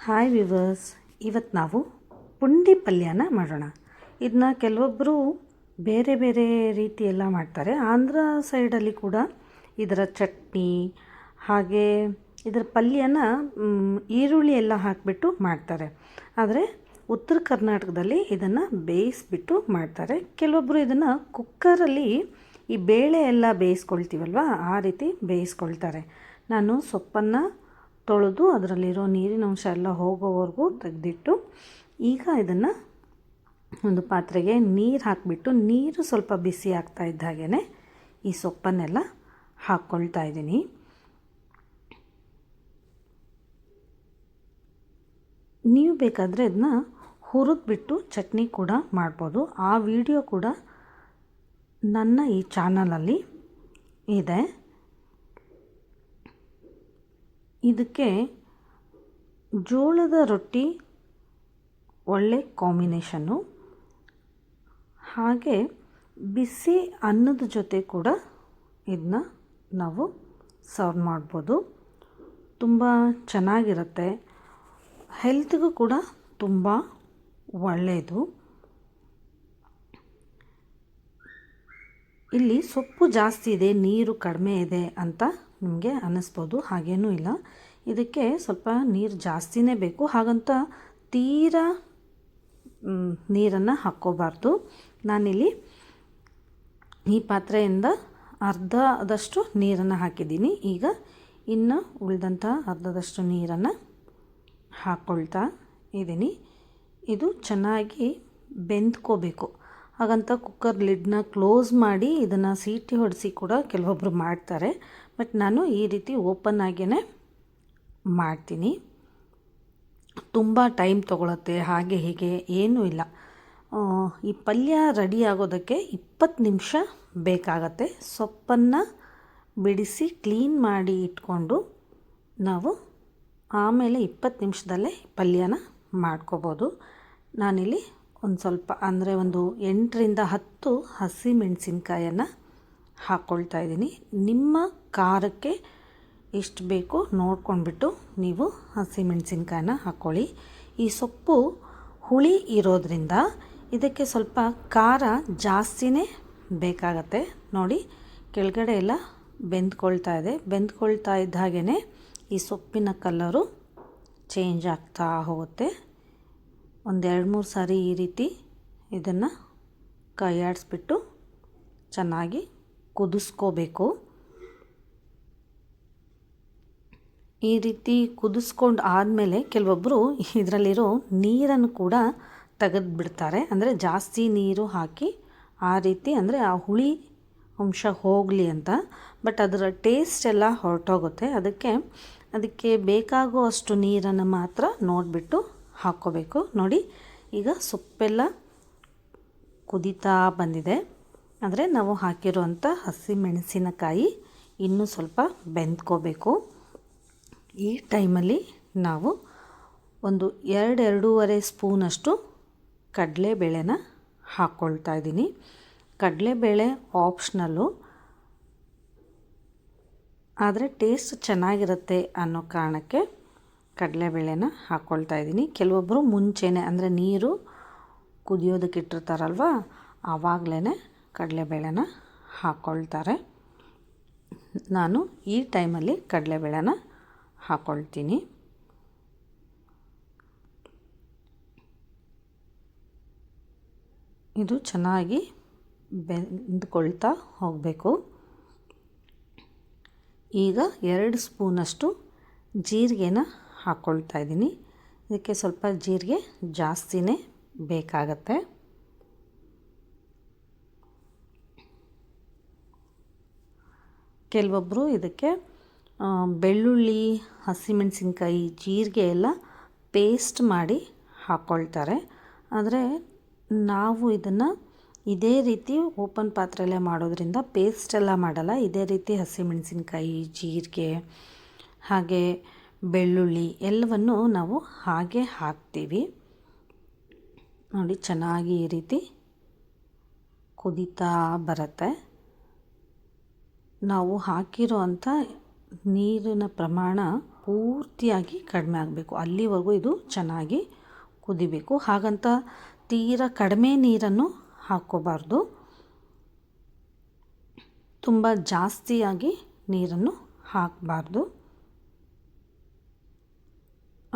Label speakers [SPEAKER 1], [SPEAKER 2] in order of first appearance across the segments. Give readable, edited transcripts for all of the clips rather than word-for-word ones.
[SPEAKER 1] Hi viewers, ಇವತ್ತು ನಾವು ಪುಂಡಿ ಪಲ್ಯನ ಮಾಡೋಣ. ಇದನ್ನ ಕೆಲವೊಬ್ಬರು ಬೇರೆ ಬೇರೆ ರೀತಿಯೆಲ್ಲ ಮಾಡ್ತಾರೆ. ಆಂಧ್ರ ಸೈಡಲ್ಲಿ ಕೂಡ ಇದರ ಚಟ್ನಿ ಹಾಗೆ ಇದರ ಪಲ್ಯನ ಈರುಳ್ಳಿ ಎಲ್ಲ ಹಾಕಿಬಿಟ್ಟು ಮಾಡ್ತಾರೆ. ಆದರೆ ಉತ್ತರ ಕರ್ನಾಟಕದಲ್ಲಿ ಇದನ್ನು ಬೇಯಿಸ್ಬಿಟ್ಟು ಮಾಡ್ತಾರೆ. ಕೆಲವೊಬ್ಬರು ಇದನ್ನು ಕುಕ್ಕರಲ್ಲಿ ಈ ಬೇಳೆ ಎಲ್ಲ ಬೇಯಿಸ್ಕೊಳ್ತೀವಲ್ವ, ಆ ರೀತಿ ಬೇಯಿಸ್ಕೊಳ್ತಾರೆ. ನಾನು ಸೊಪ್ಪನ್ನು ತೊಳೆದು ಅದರಲ್ಲಿರೋ ನೀರಿನ ಅಂಶ ಎಲ್ಲ ಹೋಗೋವರೆಗೂ ತೆಗೆದಿಟ್ಟು ಈಗ ಇದನ್ನು ಒಂದು ಪಾತ್ರೆಗೆ ನೀರು ಹಾಕಿಬಿಟ್ಟು ನೀರು ಸ್ವಲ್ಪ ಬಿಸಿ ಆಗ್ತಾ ಇದ್ದ ಹಾಗೇ ಈ ಸೊಪ್ಪನ್ನೆಲ್ಲ ಹಾಕ್ಕೊಳ್ತಾ ಇದ್ದೀನಿ. ನೀವು ಬೇಕಾದರೆ ಇದನ್ನ ಹುರಿದ್ಬಿಟ್ಟು ಚಟ್ನಿ ಕೂಡ ಮಾಡ್ಬೋದು. ಆ ವಿಡಿಯೋ ಕೂಡ ನನ್ನ ಈ ಚಾನಲಲ್ಲಿ ಇದೆ. ಇದಕ್ಕೆ ಜೋಳದ ರೊಟ್ಟಿ ಒಳ್ಳೆ ಕಾಂಬಿನೇಷನ್ನು, ಹಾಗೆ ಬಿಸಿ ಅನ್ನದ ಜೊತೆ ಕೂಡ ಇದನ್ನ ನಾವು ಸರ್ವ್ ಮಾಡ್ಬೋದು. ತುಂಬ ಚೆನ್ನಾಗಿರುತ್ತೆ, ಹೆಲ್ತ್ಗೂ ಕೂಡ ತುಂಬ ಒಳ್ಳೆಯದು. ಇಲ್ಲಿ ಸೊಪ್ಪು ಜಾಸ್ತಿ ಇದೆ, ನೀರು ಕಡಿಮೆ ಇದೆ ಅಂತ ನಿಮಗೆ ಅನ್ನಿಸ್ಬೋದು. ಹಾಗೇನೂ ಇಲ್ಲ, ಇದಕ್ಕೆ ಸ್ವಲ್ಪ ನೀರು ಜಾಸ್ತಿನೇ ಬೇಕು. ಹಾಗಂತ ತೀರಾ ನೀರನ್ನು ಹಾಕ್ಕೋಬಾರ್ದು. ನಾನಿಲ್ಲಿ ಈ ಪಾತ್ರೆಯಿಂದ ಅರ್ಧದಷ್ಟು ನೀರನ್ನು ಹಾಕಿದ್ದೀನಿ. ಈಗ ಇನ್ನು ಉಳಿದಂಥ ಅರ್ಧದಷ್ಟು ನೀರನ್ನು ಹಾಕ್ಕೊಳ್ತಾ ಇದ್ದೀನಿ. ಇದು ಚೆನ್ನಾಗಿ ಬೆಂದ್ಕೋಬೇಕು. ಹಾಗಂತ ಕುಕ್ಕರ್ ಲಿಡ್ನ ಕ್ಲೋಸ್ ಮಾಡಿ ಇದನ್ನು ಸೀಟಿ ಹೊಡೆಸಿ ಕೂಡ ಕೆಲವೊಬ್ಬರು ಮಾಡ್ತಾರೆ. ಬಟ್ ನಾನು ಈ ರೀತಿ ಓಪನ್ ಆಗಿಯೇ ಮಾಡ್ತೀನಿ. ತುಂಬ ಟೈಮ್ ತೊಗೊಳುತ್ತೆ, ಹಾಗೆ ಹೀಗೆ ಏನೂ ಇಲ್ಲ. ಈ ಪಲ್ಯ ರೆಡಿ ಆಗೋದಕ್ಕೆ 20 ನಿಮಿಷ ಬೇಕಾಗತ್ತೆ. ಸೊಪ್ಪನ್ನು ಬಿಡಿಸಿ ಕ್ಲೀನ್ ಮಾಡಿ ಇಟ್ಕೊಂಡು ನಾವು ಆಮೇಲೆ 20 ನಿಮಿಷದಲ್ಲೇ ಪಲ್ಯನ ಮಾಡ್ಕೋಬೋದು. ನಾನಿಲ್ಲಿ ಒಂದು ಸ್ವಲ್ಪ ಅಂದರೆ ಒಂದು 8ರಿಂದ 10 ಹಸಿಮೆಣಸಿನ್ಕಾಯನ್ನು ಹಾಕ್ಕೊಳ್ತಾ ಇದ್ದೀನಿ. ನಿಮ್ಮ ಖಾರಕ್ಕೆ ಎಷ್ಟು ಬೇಕೋ ನೋಡ್ಕೊಂಡ್ಬಿಟ್ಟು ನೀವು ಹಸಿಮೆಣಸಿನ್ಕಾಯನ್ನ ಹಾಕ್ಕೊಳ್ಳಿ. ಈ ಸೊಪ್ಪು ಹುಳಿ ಇರೋದ್ರಿಂದ ಇದಕ್ಕೆ ಸ್ವಲ್ಪ ಖಾರ ಜಾಸ್ತಿನೇ ಬೇಕಾಗತ್ತೆ. ನೋಡಿ, ಕೆಳಗಡೆ ಎಲ್ಲ ಬೆಂದ್ಕೊಳ್ತಾ ಇದ್ದ ಹಾಗೇ ಈ ಸೊಪ್ಪಿನ ಕಲರು ಚೇಂಜ್ ಆಗ್ತಾ ಹೋಗುತ್ತೆ. ಒಂದು 2-3 ಸಾರಿ ಈ ರೀತಿ ಇದನ್ನು ಕೈಯಾಡಿಸ್ಬಿಟ್ಟು ಚೆನ್ನಾಗಿ ಕುದಿಸ್ಕೋಬೇಕು. ಈ ರೀತಿ ಕುದಿಸ್ಕೊಂಡು ಆದಮೇಲೆ ಕೆಲವೊಬ್ಬರು ಇದರಲ್ಲಿರೋ ನೀರನ್ನು ಕೂಡ ತೆಗೆದುಬಿಡ್ತಾರೆ. ಅಂದರೆ ಜಾಸ್ತಿ ನೀರು ಹಾಕಿ ಆ ರೀತಿ, ಅಂದರೆ ಆ ಹುಳಿ ಅಂಶ ಹೋಗಲಿ ಅಂತ. ಬಟ್ ಅದರ ಟೇಸ್ಟ್ ಎಲ್ಲ ಹೊರಟೋಗುತ್ತೆ. ಅದಕ್ಕೆ ಬೇಕಾಗೋ ಅಷ್ಟು ನೀರನ್ನು ಮಾತ್ರ ನೋಡಿಬಿಟ್ಟು ಹಾಕ್ಕೋಬೇಕು. ನೋಡಿ, ಈಗ ಸೊಪ್ಪೆಲ್ಲ ಕುದೀತಾ ಬಂದಿದೆ. ಆದರೆ ನಾವು ಹಾಕಿರುವಂಥ ಹಸಿಮೆಣಸಿನಕಾಯಿ ಇನ್ನೂ ಸ್ವಲ್ಪ ಬೆಂದ್ಕೋಬೇಕು. ಈ ಟೈಮಲ್ಲಿ ನಾವು ಒಂದು 2-2.5 ಸ್ಪೂನಷ್ಟು ಕಡಲೆಬೇಳೆನ ಹಾಕ್ಕೊಳ್ತಾ ಇದ್ದೀನಿ. ಕಡಲೆಬೇಳೆ ಆಪ್ಷನಲ್ಲು, ಆದರೆ ಟೇಸ್ಟ್ ಚೆನ್ನಾಗಿರುತ್ತೆ ಅನ್ನೋ ಕಾರಣಕ್ಕೆ ಕಡಲೆಬೇಳೆನ ಹಾಕ್ಕೊಳ್ತಾ ಇದ್ದೀನಿ. ಕೆಲವೊಬ್ಬರು ಮುಂಚೆನೇ, ಅಂದರೆ ನೀರು ಕುದಿಯೋದಕ್ಕೆ ಇಟ್ಟಿರ್ತಾರಲ್ವ, ಆವಾಗಲೇ ಕಡಲೆಬೇಳೆನ ಹಾಕ್ಕೊಳ್ತಾರೆ. ನಾನು ಈ ಟೈಮಲ್ಲಿ ಕಡಲೆಬೇಳೆನ ಹಾಕ್ಕೊಳ್ತೀನಿ. ಇದು ಚೆನ್ನಾಗಿ ಬೆಂದ್ಕೊಳ್ತಾ ಹೋಗಬೇಕು. ಈಗ 2 ಸ್ಪೂನಷ್ಟು ಜೀರಿಗೆನ ಹಾಕ್ಕೊಳ್ತಾ ಇದ್ದೀನಿ. ಇದಕ್ಕೆ ಸ್ವಲ್ಪ ಜೀರಿಗೆ ಜಾಸ್ತಿನೇ ಬೇಕಾಗತ್ತೆ. ಕೆಲವೊಬ್ಬರು ಇದಕ್ಕೆ ಬೆಳ್ಳುಳ್ಳಿ, ಹಸಿಮೆಣಸಿನ್ಕಾಯಿ, ಜೀರಿಗೆ ಎಲ್ಲ ಪೇಸ್ಟ್ ಮಾಡಿ ಹಾಕ್ಕೊಳ್ತಾರೆ. ಆದರೆ ನಾವು ಇದನ್ನು ಇದೇ ರೀತಿ ಓಪನ್ ಪಾತ್ರೆಯಲ್ಲೇ ಮಾಡೋದ್ರಿಂದ ಪೇಸ್ಟ್ ಎಲ್ಲ ಮಾಡಲ್ಲ. ಇದೇ ರೀತಿ ಹಸಿಮೆಣಸಿನ್ಕಾಯಿ, ಜೀರಿಗೆ ಹಾಗೆ ಬೆಳ್ಳುಳ್ಳಿ ಎಲ್ಲವನ್ನು ನಾವು ಹಾಗೆ ಹಾಕ್ತೀವಿ. ನೋಡಿ, ಚೆನ್ನಾಗಿ ಈ ರೀತಿ ಕುದೀತಾ ಬರುತ್ತೆ. ನಾವು ಹಾಕಿರೋ ಅಂಥ ನೀರಿನ ಪ್ರಮಾಣ ಪೂರ್ತಿಯಾಗಿ ಕಡಿಮೆ ಆಗಬೇಕು. ಅಲ್ಲಿವರೆಗೂ ಇದು ಚೆನ್ನಾಗಿ ಕುದಿಬೇಕು. ಹಾಗಂತ ತೀರಾ ಕಡಿಮೆ ನೀರನ್ನು ಹಾಕ್ಕೋಬಾರ್ದು, ತುಂಬ ಜಾಸ್ತಿಯಾಗಿ ನೀರನ್ನು ಹಾಕಬಾರ್ದು.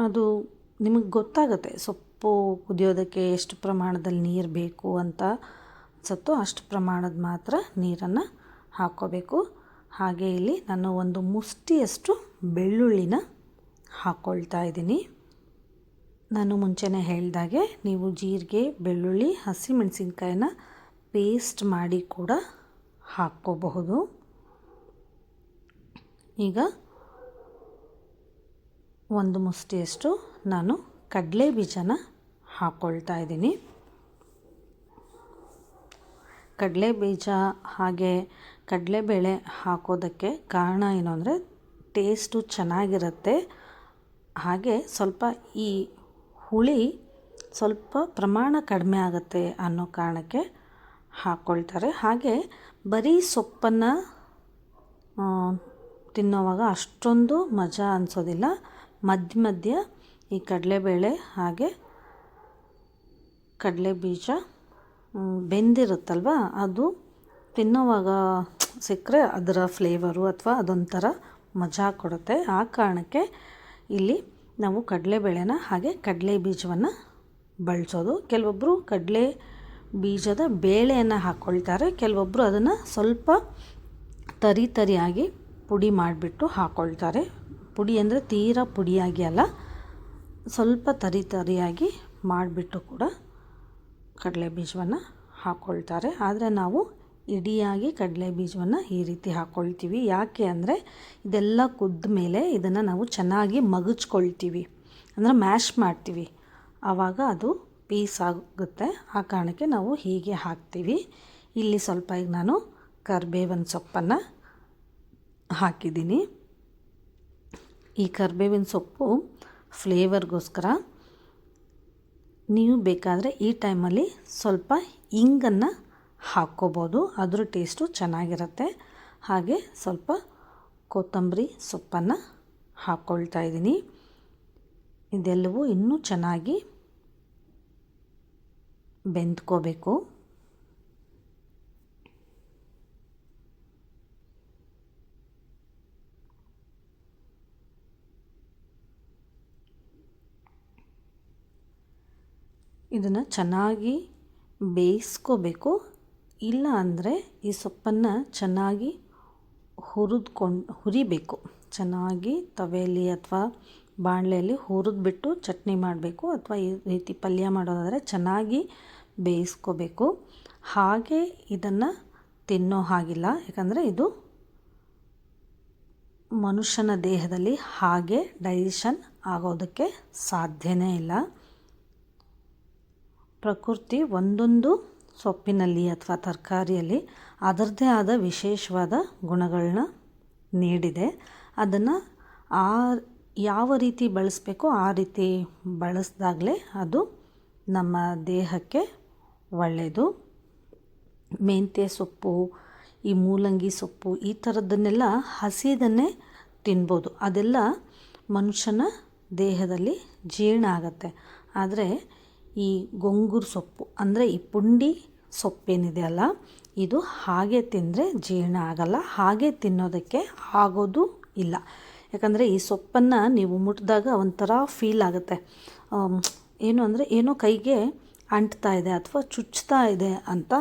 [SPEAKER 1] ಅದು ನಿಮಗೆ ಗೊತ್ತಾಗುತ್ತೆ ಸೊಪ್ಪು ಕುದಿಯೋದಕ್ಕೆ ಎಷ್ಟು ಪ್ರಮಾಣದಲ್ಲಿ ನೀರು ಬೇಕು ಅಂತ ಅನ್ಸುತ್ತೋ ಅಷ್ಟು ಪ್ರಮಾಣದ ಮಾತ್ರ ನೀರನ್ನು ಹಾಕ್ಕೋಬೇಕು. ಹಾಗೆ ಇಲ್ಲಿ ನಾನು ಒಂದು ಮುಷ್ಟಿಯಷ್ಟು ಬೆಳ್ಳುಳ್ಳಿನ ಹಾಕ್ಕೊಳ್ತಾ ಇದ್ದೀನಿ. ನಾನು ಮುಂಚೆನೇ ಹೇಳಿದಾಗೆ ನೀವು ಜೀರಿಗೆ, ಬೆಳ್ಳುಳ್ಳಿ, ಹಸಿಮೆಣಸಿನ್ಕಾಯಿನ ಪೇಸ್ಟ್ ಮಾಡಿ ಕೂಡ ಹಾಕ್ಕೋಬಹುದು. ಈಗ ಒಂದು ಮುಷ್ಟಿಯಷ್ಟು ನಾನು ಕಡಲೆ ಬೀಜನ ಹಾಕ್ಕೊಳ್ತಾ ಇದ್ದೀನಿ. ಕಡಲೆ ಬೀಜ ಹಾಗೆ ಕಡಲೆಬೇಳೆ ಹಾಕೋದಕ್ಕೆ ಕಾರಣ ಏನು ಅಂದರೆ ಟೇಸ್ಟು ಚೆನ್ನಾಗಿರುತ್ತೆ. ಹಾಗೆ ಸ್ವಲ್ಪ ಈ ಹುಳಿ ಸ್ವಲ್ಪ ಪ್ರಮಾಣ ಕಡಿಮೆ ಆಗುತ್ತೆ ಅನ್ನೋ ಕಾರಣಕ್ಕೆ ಹಾಕ್ಕೊಳ್ತಾರೆ. ಹಾಗೆ ಬರೀ ಸೊಪ್ಪನ್ನು ತಿನ್ನೋವಾಗ ಅಷ್ಟೊಂದು ಮಜಾ ಅನಿಸೋದಿಲ್ಲ. ಮಧ್ಯ ಮಧ್ಯ ಈ ಕಡಲೆಬೇಳೆ ಹಾಗೆ ಕಡಲೆ ಬೀಜ ಬೆಂದಿರುತ್ತಲ್ವ, ಅದು ತಿನ್ನೋವಾಗ ಸಿಕ್ಕರೆ ಅದರ ಫ್ಲೇವರು ಅಥವಾ ಅದೊಂಥರ ಮಜಾ ಕೊಡುತ್ತೆ. ಆ ಕಾರಣಕ್ಕೆ ಇಲ್ಲಿ ನಾವು ಕಡಲೆಬೇಳೆನ ಹಾಗೆ ಕಡಲೆ ಬೀಜವನ್ನು ಬಳಸೋದು. ಕೆಲವೊಬ್ಬರು ಕಡಲೆ ಬೀಜದ ಬೇಳೆಯನ್ನು ಹಾಕ್ಕೊಳ್ತಾರೆ, ಕೆಲವೊಬ್ಬರು ಅದನ್ನು ಸ್ವಲ್ಪ ತರಿಯಾಗಿ ಪುಡಿ ಮಾಡಿಬಿಟ್ಟು ಹಾಕ್ಕೊಳ್ತಾರೆ. ಪುಡಿ ಅಂದರೆ ತೀರಾ ಪುಡಿಯಾಗಿ ಅಲ್ಲ, ಸ್ವಲ್ಪ ತರಿಯಾಗಿ ಮಾಡಿಬಿಟ್ಟು ಕೂಡ ಕಡಲೆ ಬೀಜವನ್ನು ಹಾಕ್ಕೊಳ್ತಾರೆ. ಆದರೆ ನಾವು ಇಡಿಯಾಗಿ ಕಡಲೆ ಬೀಜವನ್ನು ಈ ರೀತಿ ಹಾಕ್ಕೊಳ್ತೀವಿ. ಯಾಕೆ ಅಂದರೆ ಇದೆಲ್ಲ ಕುದ್ದ ಮೇಲೆ ಇದನ್ನು ನಾವು ಚೆನ್ನಾಗಿ ಮಗಚ್ಕೊಳ್ತೀವಿ, ಅಂದರೆ ಮ್ಯಾಶ್ ಮಾಡ್ತೀವಿ, ಆವಾಗ ಅದು ಪೀಸ್ ಆಗುತ್ತೆ. ಆ ಕಾರಣಕ್ಕೆ ನಾವು ಹೀಗೆ ಹಾಕ್ತೀವಿ. ಇಲ್ಲಿ ಸ್ವಲ್ಪ ಈಗ ನಾನು ಕರಿಬೇವಿನ ಸೊಪ್ಪನ್ನು ಹಾಕಿದ್ದೀನಿ. ಈ ಕರಿಬೇವಿನ ಸೊಪ್ಪು ಫ್ಲೇವರ್ಗೋಸ್ಕರ. ನೀವು ಬೇಕಾದರೆ ಈ ಟೈಮಲ್ಲಿ ಸ್ವಲ್ಪ ಇಂಗನ್ನು ಹಾಕ್ಕೋಬೋದು, ಅದರ ಟೇಸ್ಟು ಚೆನ್ನಾಗಿರುತ್ತೆ. ಹಾಗೆ ಸ್ವಲ್ಪ ಕೊತ್ತಂಬರಿ ಸೊಪ್ಪನ್ನು ಹಾಕ್ಕೊಳ್ತಾ ಇದ್ದೀನಿ. ಇದೆಲ್ಲವೂ ಇನ್ನೂ ಚೆನ್ನಾಗಿ ಬೆಂದ್ಕೋಬೇಕು. ಇದನ್ನು ಚೆನ್ನಾಗಿ ಬೇಯಿಸ್ಕೋಬೇಕು. ಇಲ್ಲ ಅಂದರೆ ಈ ಸೊಪ್ಪನ್ನು ಚೆನ್ನಾಗಿ ಹುರಿಬೇಕು. ಚೆನ್ನಾಗಿ ತವೆಯಲ್ಲಿ ಅಥವಾ ಬಾಣಲೆಯಲ್ಲಿ ಹುರಿದ್ಬಿಟ್ಟು ಚಟ್ನಿ ಮಾಡಬೇಕು, ಅಥವಾ ಈ ರೀತಿ ಪಲ್ಯ ಮಾಡೋದಾದರೆ ಚೆನ್ನಾಗಿ ಬೇಯಿಸ್ಕೋಬೇಕು. ಹಾಗೆ ಇದನ್ನು ತಿನ್ನೋ ಹಾಗಿಲ್ಲ, ಯಾಕಂದರೆ ಇದು ಮನುಷ್ಯನ ದೇಹದಲ್ಲಿ ಹಾಗೆ ಡೈಜೆಷನ್ ಆಗೋದಕ್ಕೆ ಸಾಧ್ಯನೇ ಇಲ್ಲ. ಪ್ರಕೃತಿ ಒಂದೊಂದು ಸೊಪ್ಪಿನಲ್ಲಿ ಅಥವಾ ತರಕಾರಿಯಲ್ಲಿ ಅದರದ್ದೇ ಆದ ವಿಶೇಷವಾದ ಗುಣಗಳನ್ನ ನೀಡಿದೆ. ಅದನ್ನು ಯಾವ ರೀತಿ ಬಳಸಬೇಕೋ ಆ ರೀತಿ ಬಳಸಿದಾಗಲೇ ಅದು ನಮ್ಮ ದೇಹಕ್ಕೆ ಒಳ್ಳೆಯದು. ಮೆಂತ್ಯ ಸೊಪ್ಪು, ಈ ಮೂಲಂಗಿ ಸೊಪ್ಪು, ಈ ಥರದ್ದನ್ನೆಲ್ಲ ಹಸಿದನ್ನೇ ತಿನ್ಬೋದು, ಅದೆಲ್ಲ ಮನುಷ್ಯನ ದೇಹದಲ್ಲಿ ಜೀರ್ಣ ಆಗುತ್ತೆ. ಆದರೆ ಈ ಗೊಂಗೂರು ಸೊಪ್ಪು ಅಂದರೆ ಈ ಪುಂಡಿ ಸೊಪ್ಪೇನಿದೆ ಅಲ್ಲ, ಇದು ಹಾಗೆ ತಿಂದರೆ ಜೀರ್ಣ ಆಗಲ್ಲ, ಹಾಗೆ ತಿನ್ನೋದಕ್ಕೆ ಆಗೋದು ಇಲ್ಲ. ಯಾಕಂದರೆ ಈ ಸೊಪ್ಪನ್ನು ನೀವು ಮುಟ್ಟಿದಾಗ ಒಂಥರ ಫೀಲ್ ಆಗುತ್ತೆ, ಏನು ಅಂದರೆ ಏನೋ ಕೈಗೆ ಅಂಟ್ತಾ ಇದೆ ಅಥವಾ ಚುಚ್ತಾ ಇದೆ ಅಂತ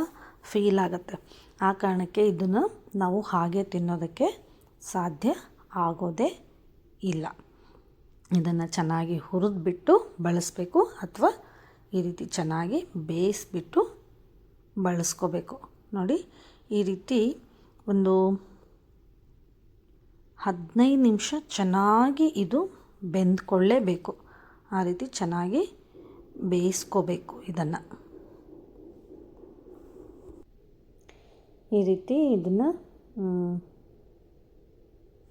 [SPEAKER 1] ಫೀಲ್ ಆಗುತ್ತೆ. ಆ ಕಾರಣಕ್ಕೆ ಇದನ್ನು ನಾವು ಹಾಗೆ ತಿನ್ನೋದಕ್ಕೆ ಸಾಧ್ಯ ಆಗೋದೇ ಇಲ್ಲ. ಇದನ್ನು ಚೆನ್ನಾಗಿ ಹುರಿದ್ಬಿಟ್ಟು ಬಳಸಬೇಕು, ಅಥವಾ ಈ ರೀತಿ ಚೆನ್ನಾಗಿ ಬೇಯಿಸ್ಬಿಟ್ಟು ಬಳಸ್ಕೋಬೇಕು. ನೋಡಿ, ಈ ರೀತಿ ಒಂದು 15 ನಿಮಿಷ ಚೆನ್ನಾಗಿ ಇದು ಬೆಂದ್ಕೊಳ್ಳೇಬೇಕು. ಆ ರೀತಿ ಚೆನ್ನಾಗಿ ಬೇಯಿಸ್ಕೋಬೇಕು ಇದನ್ನು. ಈ ರೀತಿ ಇದನ್ನು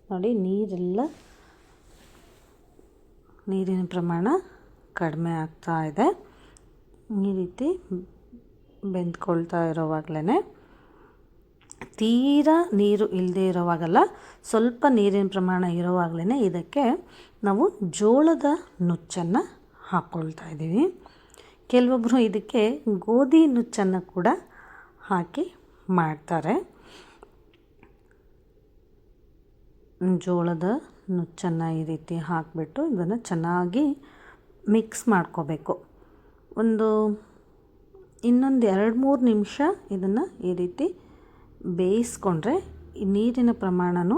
[SPEAKER 1] ನೋಡಿ, ನೀರಿನ ಪ್ರಮಾಣ ಕಡಿಮೆ ಆಗ್ತಾ ಇದೆ. ಈ ರೀತಿ ಬೆಂದ್ಕೊಳ್ತಾ ಇರೋವಾಗಲೇ ತೀರಾ ನೀರು ಇಲ್ಲದೆ ಇರೋವಾಗಲ್ಲ, ಸ್ವಲ್ಪ ನೀರಿನ ಪ್ರಮಾಣ ಇರೋವಾಗಲೇ ಇದಕ್ಕೆ ನಾವು ಜೋಳದ ನುಚ್ಚನ್ನು ಹಾಕ್ಕೊಳ್ತಾ ಇದ್ದೀವಿ. ಕೆಲವೊಬ್ಬರು ಇದಕ್ಕೆ ಗೋಧಿ ನುಚ್ಚನ್ನು ಕೂಡ ಹಾಕಿ ಮಾಡ್ತಾರೆ. ಜೋಳದ ನುಚ್ಚನ್ನು ಈ ರೀತಿ ಹಾಕಿಬಿಟ್ಟು ಇದನ್ನು ಚೆನ್ನಾಗಿ ಮಿಕ್ಸ್ ಮಾಡ್ಕೋಬೇಕು. ಇನ್ನೊಂದು 2-3 ನಿಮಿಷ ಇದನ್ನು ಈ ರೀತಿ ಬೇಯಿಸ್ಕೊಂಡ್ರೆ ಈ ನೀರಿನ ಪ್ರಮಾಣವೂ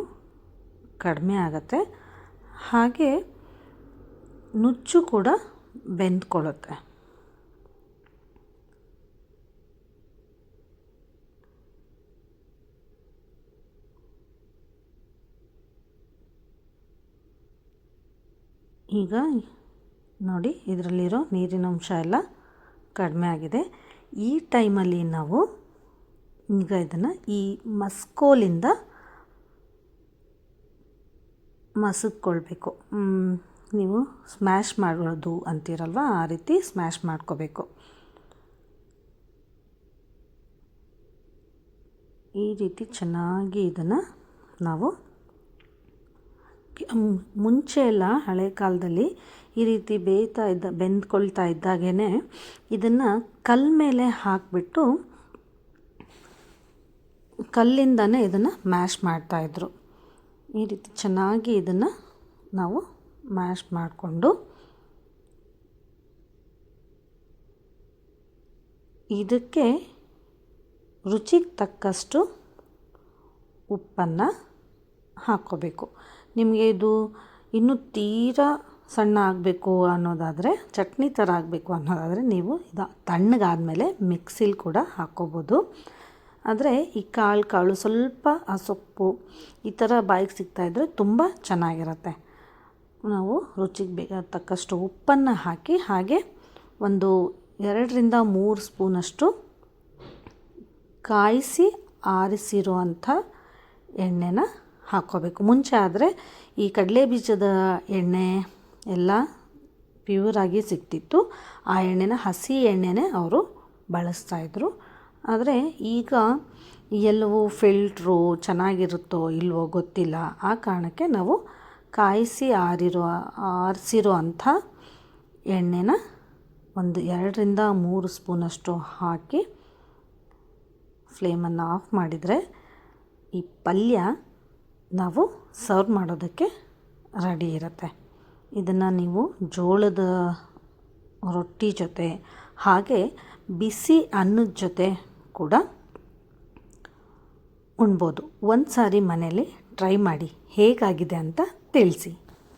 [SPEAKER 1] ಕಡಿಮೆ ಆಗುತ್ತೆ, ಹಾಗೆ ನುಚ್ಚು ಕೂಡ ಬೆಂದ್ಕೊಳ್ಳುತ್ತೆ. ಈಗ ನೋಡಿ, ಇದರಲ್ಲಿರೋ ನೀರಿನ ಅಂಶ ಎಲ್ಲ ಕಡಿಮೆ ಆಗಿದೆ. ಈ ಟೈಮಲ್ಲಿ ನಾವು ಈಗ ಇದನ್ನು ಈ ಮಸ್ಕೋಲಿಂದ ಮಸದ್ಕೊಳ್ಬೇಕು. ನೀವು ಸ್ಮ್ಯಾಶ್ ಮಾಡೋದು ಅಂತೀರಲ್ವ, ಆ ರೀತಿ ಸ್ಮ್ಯಾಶ್ ಮಾಡ್ಕೋಬೇಕು. ಈ ರೀತಿ ಚೆನ್ನಾಗಿ ಇದನ್ನು ನಾವು ಮುಂಚೆ ಎಲ್ಲ ಹಳೆ ಕಾಲದಲ್ಲಿ ಈ ರೀತಿ ಬೆಂದ್ಕೊಳ್ತಾ ಇದ್ದಾಗೇ ಇದನ್ನು ಕಲ್ಲ ಮೇಲೆ ಹಾಕಿಬಿಟ್ಟು ಕಲ್ಲಿಂದನೇ ಇದನ್ನು ಮ್ಯಾಶ್ ಮಾಡ್ತಾಯಿದ್ರು. ಈ ರೀತಿ ಚೆನ್ನಾಗಿ ಇದನ್ನು ನಾವು ಮ್ಯಾಶ್ ಮಾಡಿಕೊಂಡು ಇದಕ್ಕೆ ರುಚಿಗೆ ತಕ್ಕಷ್ಟು ಉಪ್ಪನ್ನು ಹಾಕ್ಕೋಬೇಕು. ನಿಮಗೆ ಇದು ಇನ್ನೂ ತೀರಾ ಸಣ್ಣ ಆಗಬೇಕು ಅನ್ನೋದಾದರೆ, ಚಟ್ನಿ ಥರ ಆಗಬೇಕು ಅನ್ನೋದಾದರೆ ನೀವು ಇದು ತಣ್ಣಗಾದಮೇಲೆ ಮಿಕ್ಸಿಲಿ ಕೂಡ ಹಾಕ್ಕೋಬೋದು. ಆದರೆ ಈ ಕಾಳು ಸ್ವಲ್ಪ ಆ ಸೊಪ್ಪು ಈ ಥರ ಬಾಯಿಗೆ ಸಿಗ್ತಾಯಿದ್ರೆ ತುಂಬ ಚೆನ್ನಾಗಿರುತ್ತೆ. ನಾವು ರುಚಿಗೆ ತಕ್ಕಷ್ಟು ಉಪ್ಪನ್ನು ಹಾಕಿ, ಹಾಗೆ ಒಂದು 2-3 ಸ್ಪೂನಷ್ಟು ಕಾಯಿಸಿ ಆರಿಸಿರುವಂಥ ಎಣ್ಣೆನ ಹಾಕ್ಕೋಬೇಕು. ಮುಂಚೆ ಆದರೆ ಈ ಕಡಲೆ ಬೀಜದ ಎಣ್ಣೆ ಎಲ್ಲ ಪ್ಯೂರಾಗಿ ಸಿಗ್ತಿತ್ತು. ಆ ಎಣ್ಣೆನ ಹಸಿ ಎಣ್ಣೆನೇ ಅವರು ಬಳಸ್ತಾಯಿದ್ರು. ಆದರೆ ಈಗ ಎಲ್ಲವೂ ಫಿಲ್ಟ್ರು ಚೆನ್ನಾಗಿರುತ್ತೋ ಇಲ್ವೋ ಗೊತ್ತಿಲ್ಲ. ಆ ಕಾರಣಕ್ಕೆ ನಾವು ಕಾಯಿಸಿ ಆರಿಸಿರೋ ಅಂಥ ಎಣ್ಣೆನ ಒಂದು 2-3 ಸ್ಪೂನಷ್ಟು ಹಾಕಿ ಫ್ಲೇಮನ್ನು ಆಫ್ ಮಾಡಿದರೆ ಈ ಪಲ್ಯ ನಾವು ಸರ್ವ್ ಮಾಡೋದಕ್ಕೆ ರೆಡಿ ಇರುತ್ತೆ. ಇದನ್ನು ನೀವು ಜೋಳದ ರೊಟ್ಟಿ ಜೊತೆ ಹಾಗೆ ಬಿಸಿ ಅನ್ನದ ಜೊತೆ ಕೂಡ ಉಣ್ಬೋದು. ಒಂದು ಸಾರಿ ಮನೇಲಿ ಟ್ರೈ ಮಾಡಿ, ಹೇಗಾಗಿದೆ ಅಂತ ತಿಳಿಸಿ.